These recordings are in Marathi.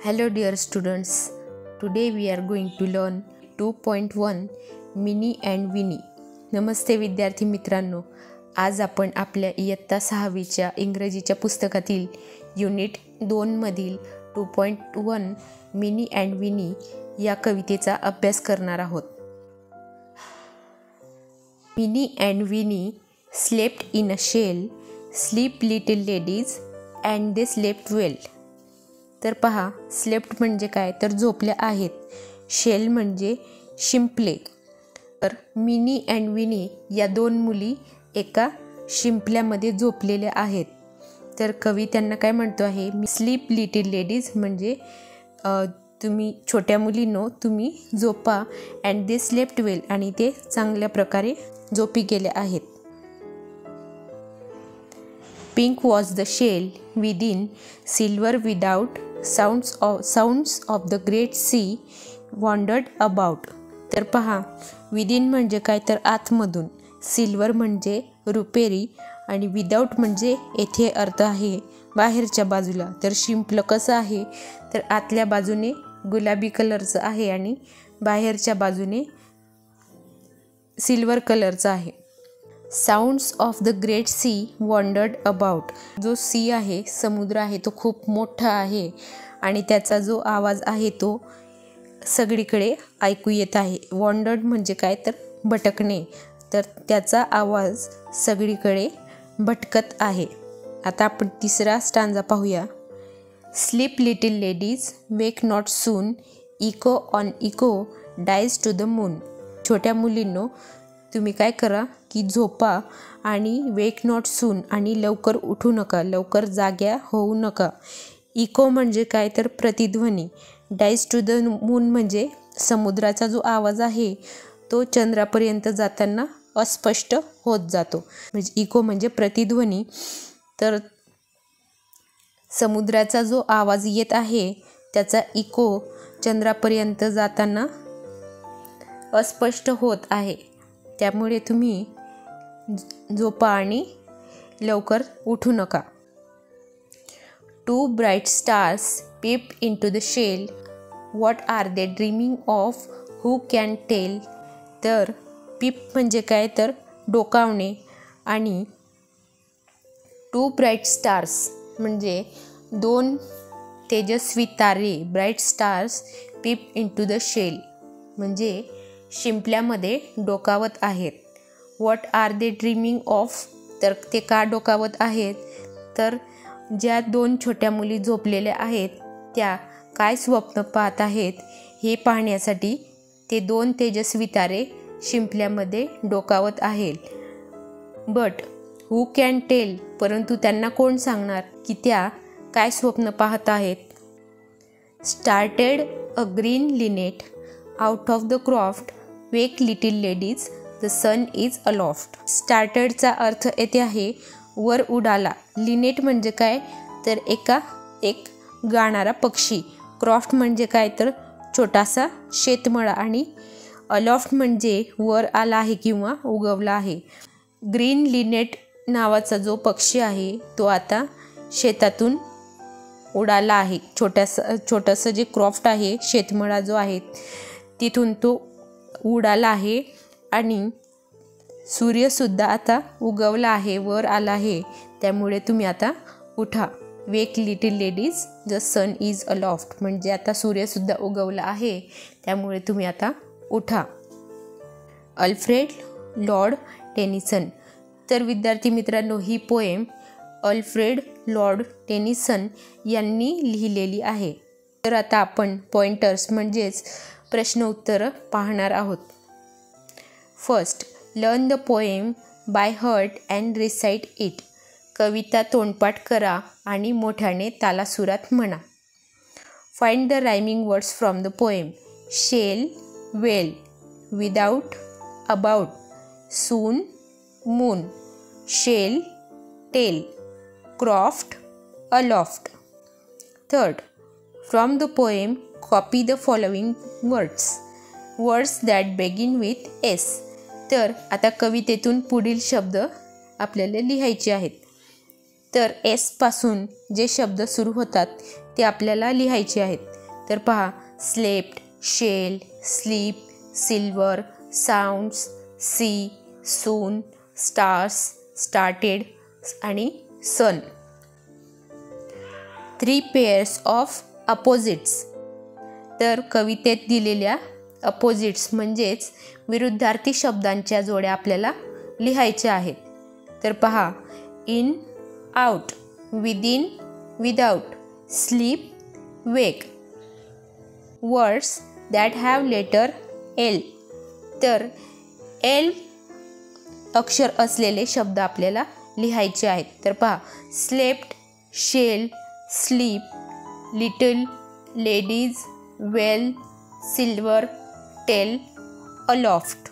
Hello dear students, today we are going to learn 2.1 Minnie and Winnie. नमस्ते विद्यार्थी मित्रांनो, आज आपण आपल्या इयत्ता 6वीच्या इंग्रजीच्या पुस्तकातील युनिट 2 मधील 2.1 मिनी अँड विनी या कवितेचा अभ्यास करणार आहोत. Minnie and Winnie slept in a shell, sleep little ladies and they slept well. तर पहा, स्लेप्ट म्हणजे काय तर झोपल्या आहेत, शेल म्हणजे शिंपले. तर मिनी अँड विनी या दोन मुली एका शिंपल्यामध्ये झोपलेल्या आहेत. तर कवी त्यांना काय म्हणतो आहे, स्लीप लिटिल लेडीज म्हणजे तुम्ही छोट्या मुलींनो तुम्ही झोपा, अँड दे स्लेप्ट वेल आणि ते चांगल्या प्रकारे झोपी गेले आहेत. Pink was the shell within, silver without, sounds of the great sea wandered about. तर पहा, विदिन म्हणजे काय तर आतमधून, सिल्वर म्हणजे रुपेरी आणि विदाउट म्हणजे येथे अर्थ आहे बाहेरच्या बाजूला. तर शिंपलं कसं आहे तर आतल्या बाजूने गुलाबी कलरचं आहे आणि बाहेरच्या बाजूने सिल्वर कलरचं आहे. Sounds of the great sea wandered about. जो सी आहे, समुद्र आहे, तो खूप मोठा आहे आणि त्याचा जो आवाज आहे तो सगळीकडे ऐकू येत आहे. वॉन्डर्ड म्हणजे काय तर भटकणे, तर त्याचा आवाज सगळीकडे भटकत आहे. आता आपण तिसरा स्टांजा पाहूया. Sleep little ladies wake not soon, echo on echo dies to the moon. छोट्या मुलींनो तुम्ही काय करा की झोपा आणि वेक नॉट सून आणि लवकर उठू नका, लवकर जाग्या होऊ नका. इको म्हणजे काय तर प्रतिध्वनी, डाईज टू द मून म्हणजे समुद्राचा जो आवाज आहे तो चंद्रापर्यंत जाताना अस्पष्ट होत जातो. म्हणजे इको म्हणजे प्रतिध्वनी, तर समुद्राचा जो आवाज येत आहे त्याचा इको चंद्रापर्यंत जाताना अस्पष्ट होत आहे. त्यामुळे तुम्ही झोपा आणि लवकर उठू नका. Two bright stars peeped into the shell, what are they dreaming of, who can tell. तर पीप म्हणजे काय तर डोकावणे आणि टू ब्राईट स्टार्स म्हणजे दोन तेजस्वी तारे, bright stars peep into the shell म्हणजे शिंपल्यामध्ये डोकावत आहेत. What are they dreaming of. तर ते का डोकावत आहेत तर ज्या दोन छोट्या मुली झोपलेल्या आहेत त्या काय स्वप्न पाहत आहेत हे पाहण्यासाठी ते दोन तेजस्वी तारे शिंपल्यामध्ये डोकावत आहेत. But who can tell. परंतु त्यांना कोण सांगणार की त्या काय स्वप्न पाहत आहेत. Started a green linnet out of the croft, wake little ladies the sun is aloft. स्टार्टेडचा अर्थ येथे आहे वर उडाला. लिनेट म्हणजे काय तर एक गाणारा पक्षी. क्रॉफ्ट म्हणजे काय तर छोटासा शेतमळा आणि अलॉफ्ट म्हणजे वर आला आहे किंवा उगवला आहे. ग्रीन लिनेट नावाचा जो पक्षी आहे तो आता शेतातून उडाला आहे. छोटंसं जे क्रॉफ्ट आहे, शेतमळा जो आहे तिथून तो उडाला आहे आणि सूर्यसुद्धा आता उगवला आहे, वर आला आहे. त्यामुळे तुम्ही आता उठा. Wake little ladies the sun is aloft म्हणजे आता सूर्यसुद्धा उगवला आहे, त्यामुळे तुम्ही आता उठा. Alfred Lord Tennyson. तर विद्यार्थी मित्रांनो, ही पोएम अल्फ्रेड लॉर्ड टेनिसन यांनी लिहिलेली आहे. तर आता आपण पॉइंटर्स म्हणजेच प्रश्न उत्तरं पाहणार आहोत. First, learn the poem by heart and recite it. कविता तोंडपाठ करा आणि मोठ्याने तालासुरात म्हणा. Find the rhyming words from the poem. Shell, well, without, about, soon, moon, shell, tell, croft, aloft. Third, from the poem copy the following words that begin with S. तर आता कवितेतून पुढील शब्द आपल्याला लिहायचे आहेत. तर एस पासून जे शब्द सुरू होतात ते आपल्याला लिहायचे आहेत. तर पहा slept, shell, sleep, silver, sounds, sea, soon, stars, started आणि सन. 3 pairs of opposites. तर कवितेत दिलेल्या अपोजिट्स म्हणजेच विरुद्धार्थी शब्दांच्या जोड्या आपल्याला लिहायच्या आहेत. तर पहा in, out, within, without, sleep, wake. Words that have letter L. तर एल अक्षर असलेले शब्द आपल्याला लिहायचे आहेत. तर पहा slept, shell, sleep, little, ladies, well, silver, tell, aloft.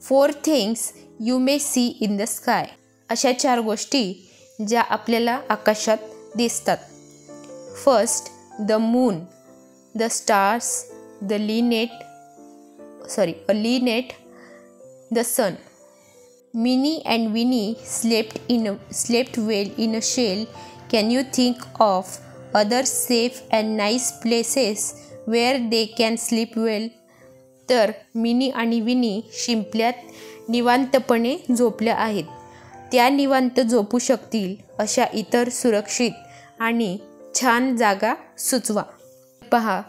4 things you may see in the sky. अशा 4 गोष्टी ज्या आपल्याला आकाशात दिसतात. First the moon, the stars, the linnet, the sun. Minnie and Winnie slept well in a shell. Can you think of other safe and nice places where they can sleep well? तर मिनी आणि विनी शिंपल्यात निवांतपणे झोपल्या आहेत. त्या निवांत झोपू शकतील अशा इतर सुरक्षित आणि छान जागा सुचवा. पहा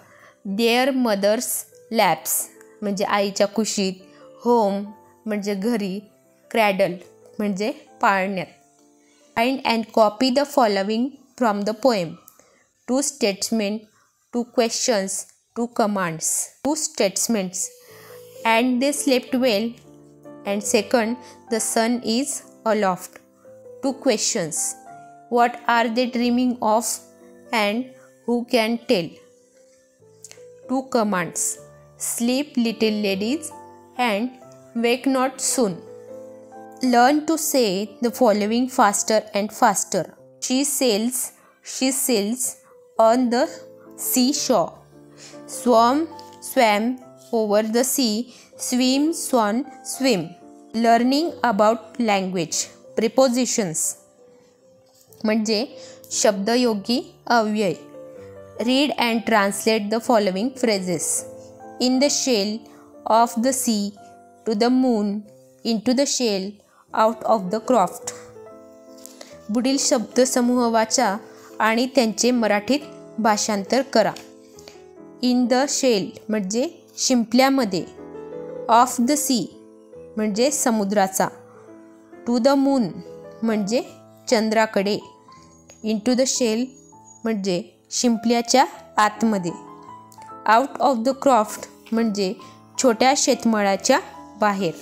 देअर मदर्स लॅप्स म्हणजे आईच्या कुशीत, होम म्हणजे घरी, क्रॅडल म्हणजे पाळण्यात. Find and copy the following from the poem. 2 statement, 2 questions, 2 commands. 2 statements and they slept well, and second the sun is aloft. 2 questions, what are they dreaming of and who can tell? 2 commands, sleep little ladies and wake not soon. Learn to say the following faster and faster. She sails on the seashore. Swam over the sea. Swim, swan, swim. Learning about language. Prepositions म्हणजे शब्दयोगी अव्यय. Read and translate the following phrases. In the shell of the sea, to the moon, into the shell, out of the croft. पुढील शब्दसमूह वाचा आणि त्यांचे मराठीत भाषांतर करा. इन द शेल म्हणजे शिंपल्यामध्ये. ऑफ द सी म्हणजे समुद्राचा. टू द मून म्हणजे चंद्राकडे. इंटू द शेल म्हणजे शिंपल्याच्या आतमध्ये. आउट ऑफ द क्रॉफ्ट म्हणजे छोट्या शेतमळाच्या बाहेर.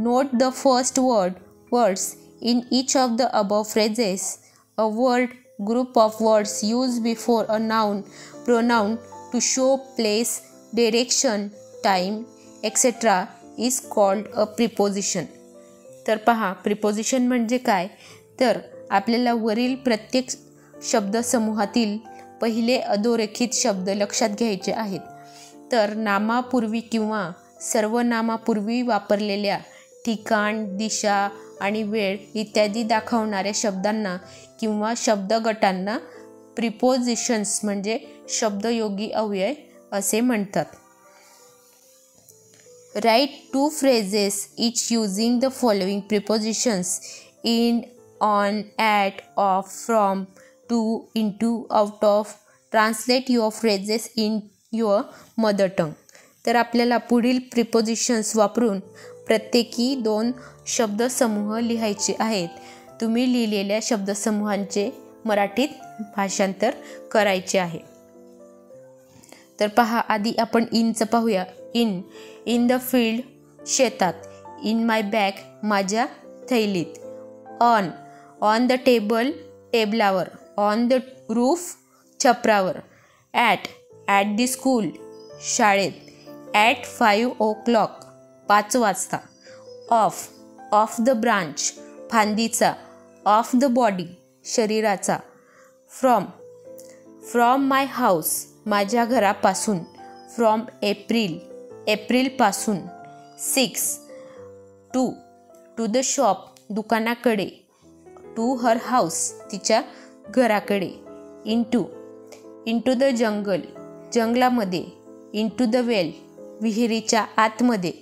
Note the first words in each of the above phrases. A word, group of words used before a noun, pronoun to show place, direction, time, etc. is called a preposition. तर पहा प्रिपोजिशन म्हणजे काय. तर आपल्याला वरील प्रत्येक शब्दसमूहातील पहिले अधोरेखित शब्द लक्षात घ्यायचे आहेत. तर नामापूर्वी किंवा सर्वनामापूर्वी वापरलेल्या ठिकाण, दिशा आणि वेळ इत्यादी दाखवणाऱ्या शब्दांना किंवा शब्दगटांना प्रिपोजिशन्स म्हणजे शब्दयोगी अव्यय असे म्हणतात. Write 2 phrases each using the following prepositions: in, on, at, of, from, to, into, out of. Translate your phrases in your mother tongue. तर आपल्याला पुढील प्रिपोजिशन्स वापरून प्रत्येकी 2 शब्दसमूह लिहायचे आहेत. तुम्ही लिहिलेल्या शब्दसमूहांचे मराठीत भाषांतर करायचे आहे. तर पहा आधी आपण इनचं पाहूया. इन द फील्ड शेतात. इन माय बॅग माझ्या थैलीत. ऑन द टेबलावर. ऑन द रूफ छपरावर. ॲट द स्कूल शाळेत. ॲट 5 o'clock 5 वाजता. ऑफ द ब्रांच फांदीचा. ऑफ द बॉडी शरीराचा. फ्रॉम माय हाऊस माझ्या घरापासून. फ्रॉम एप्रिलपासून. 6 टू द शॉप दुकानाकडे. टू हर हाऊस तिच्या घराकडे. इंटू द जंगलामध्ये, इंटू द वेल विहिरीच्या आतमध्ये,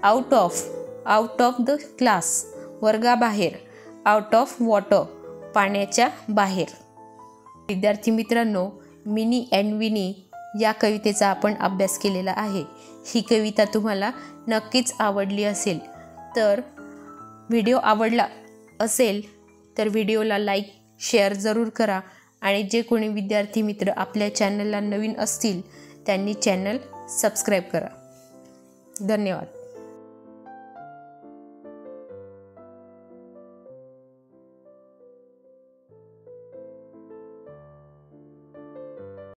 आउट ऑफ द क्लास वर्गाबाहेर, आउट ऑफ वॉटर पाण्याच्या बाहेर. विद्यार्थी मित्रांनो, मिनी अँड विनी या कवितेचा आपण अभ्यास केलेला आहे. ही कविता तुम्हाला नक्कीच आवडली असेल. तर व्हिडिओ आवडला असेल तर व्हिडिओला लाईक शेअर जरूर करा आणि जे कोणी विद्यार्थी मित्र आपल्या चॅनलला नवीन असतील त्यांनी चॅनल सबस्क्राईब करा. धन्यवाद.